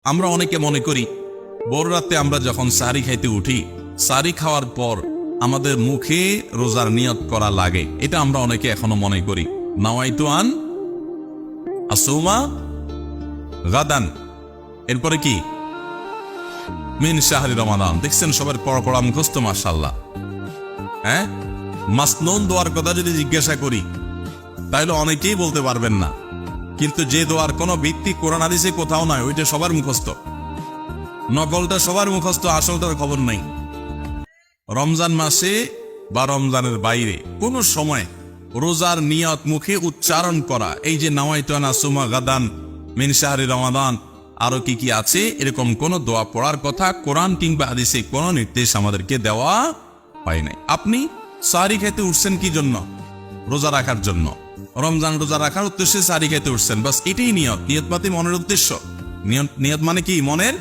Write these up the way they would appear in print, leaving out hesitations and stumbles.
আমরা অনেকে মনে করি ভোর রাতে আমরা যখন সাহরি খাইতে উঠি, সাহরি খাওয়ার পর আমাদের মুখে রোজার নিয়ত করা লাগে। এটা আমরা অনেকে এখনো মনে করি। নাওয়াইতু আন আসুমা গাদান, এরপরে কি মিন শাহরি রমাদান। দেখছেন সবার পড়া মুখস্থ, মাশাআল্লাহ। হ্যাঁ, মাসনুন দোয়ার কথা যদি জিজ্ঞাসা করি তাহলে অনেকেই বলতে পারবেন না, কিন্তু যে দোয়ার কোনো ভিত্তি কোরআন হাদিসে কোথাও নয়, ওইটা সবার মুখস্থ। নকলটা সবার মুখস্থ, আসলটার খবর নেই। রমজান মাসে বা রমজানের বাইরে কোন সময় রোজার নিয়ত মুখে উচ্চারণ করা, এই যে নাওয়াইতু আন আসুমা গাদান মিন শাহরি রমাদান, আরো কি কি আছে, এরকম কোন দোয়া পড়ার কথা কোরআন কিংবা হাদিসে কোন নির্দেশ আমাদেরকে দেওয়া হয় নাই। আপনি সাহরি খেতে উঠছেন কি জন্য? রোজা রাখার জন্য। রমজান রোজা রাখার উদ্দেশ্যে সাহরি খেতে উঠছেন, বাস এটাই নিয়ত। নিয়ত মানে মনের উদ্দেশ্য। নিয়ত মানে কি? মনের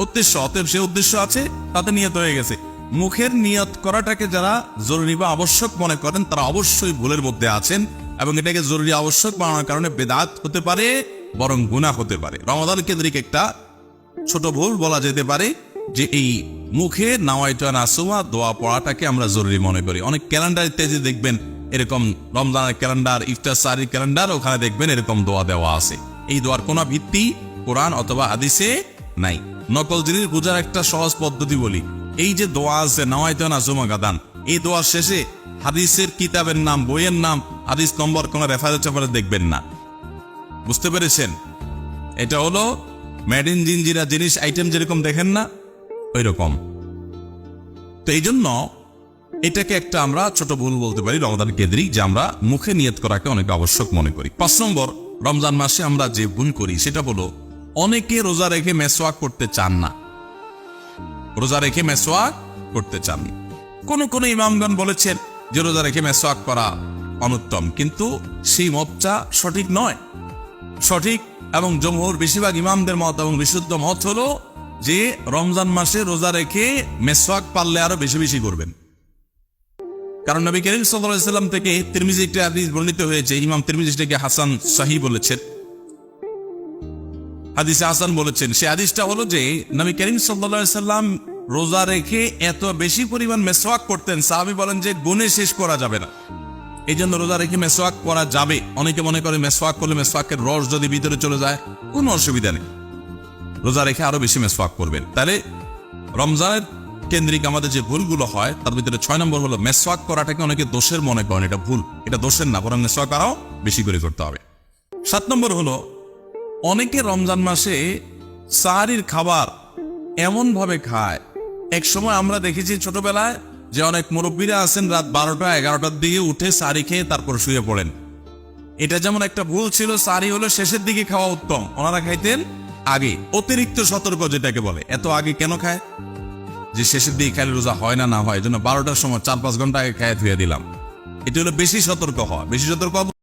উদ্দেশ্য। অতএব সে উদ্দেশ্য আছে, তাতে নিয়ত হয়ে গেছে। মুখের নিয়ত করাটাকে যারা জরুরি বা আবশ্যক মনে করেন তারা অবশ্যই ভুলের মধ্যে আছেন, এবং এটাকে জরুরি আবশ্যক বানানোর কারণে বেদাত হতে পারে, বরং গুনাহ হতে পারে। রমাদান কেন্দ্রিক একটা ছোট ভুল বলা যেতে পারে যে এই মুখে নাওয়াইতু আন আসুমা দোয়া পড়াটাকে আমরা জরুরি মনে করি। অনেক ক্যালেন্ডার ইত্যাদি দেখবেন এরকম রমজানের ক্যালেন্ডার, ইফতার সাহরির ক্যালেন্ডার, ওখানে দেখবেন এরকম দোয়া দেওয়া আছে। এই দোয়ার কোনো ভিত্তি কোরআন অথবা হাদিসে নাই। নকল জিনিস বোঝার একটা সহজ পদ্ধতি বলি। এই যে দোয়া আছে নাওয়াইতু আন আসুমা গাদান, এই দোয়ার শেষে হাদিসের কিতাবের নাম, বইয়ের নাম, হাদিস নম্বর, কোন রেফারেন্স দেখবেন না। বুঝতে পেরেছেন? এটা হলো মেড ইন জিনজিরা জিনিস আইটেম যেরকম দেখেন না, ওই রকম। তো এই জন্য এটাকে একটা আমরা ছোট ভুল বলতে পারি রমজান কেন্দ্রিক, যে আমরা মুখে নিয়ত করাকে অনেক আবশ্যক মনে করি। ৫ নম্বর, রমজান মাসে আমরা যে ভুল করি সেটা হলো অনেকে রোজা রেখে মেসওয়াক করতে চান না। রোজা রেখে মেসওয়াক করতে চান। কোন ইমামগণ বলেছেন যে রোজা রেখে মেসওয়াক করা অনুত্তম, কিন্তু সেই মতটা সঠিক নয়। সঠিক এবং জমহুর বেশিরভাগ ইমামদের মত এবং বিশুদ্ধ মত হলো যে রমজান মাসে রোজা রেখে মেসওয়াক পারলে আরো বেশি বেশি করবেন। কারণ নবী করিম সাল্লাল্লাহু আলাইহি ওয়াসাল্লাম থেকে তিরমিজি একটা হাদিস বর্ণিত হয়েছে, ইমাম তিরমিজি এটাকে হাসান সহিহ বলেছেন, হাদিসে হাসান বলেছেন। সেই হাদিসটা হলো যে নবী করিম সাল্লাল্লাহু আলাইহি ওয়াসাল্লাম রোজা রেখে এত বেশি পরিমাণ মেসওয়াক করতেন, সাহাবী বলেন যে গুণে শেষ করা যাবে না। এই জন্য রোজা রেখে মেসওয়াক করা যাবে। অনেকে মনে করে মেসওয়াক করলে মেসওয়াকের রস যদি ভিতরে চলে যায় কোনো অসুবিধা নেই, রোজা রেখে আরো বেশি মেসওয়াক করবেন। তাহলে রমজানের কেন্দ্রিক আমাদের যে ভুলগুলো হয় তার ভিতরে ৬ নম্বর হলো মেসওয়াক করাটাকে অনেকে দোষের মনে করেন। এটা ভুল, এটা দোষের না, বরং মেসওয়াক আরো বেশি করে করতে হবে। ৭ নম্বর হলো অনেকে রমজান মাসে সাহরির খাবার এমন ভাবে খায়। এক সময় আমরা দেখেছি ছোটবেলায় যে অনেক মুরব্বীরা আছেন রাত ১২টা ১১টার দিকে উঠে সাহরি খেয়ে তারপর শুয়ে পড়েন। এটা যেমন একটা ভুল ছিল। সাহরি হলো শেষের দিকে খাওয়া উত্তম, ওনারা খাইতেন আগে। অতিরিক্ত সতর্ক যেটাকে বলে। এত আগে কেন খায়? যে শেষের দিকে খাইলে রোজা হয় না হয়, এই জন্য ১২টার সময় ৪-৫ ঘন্টা আগে খাইয়ে ধুয়ে দিলাম। এটা হলো বেশি সতর্ক হওয়া। বেশি সতর্ক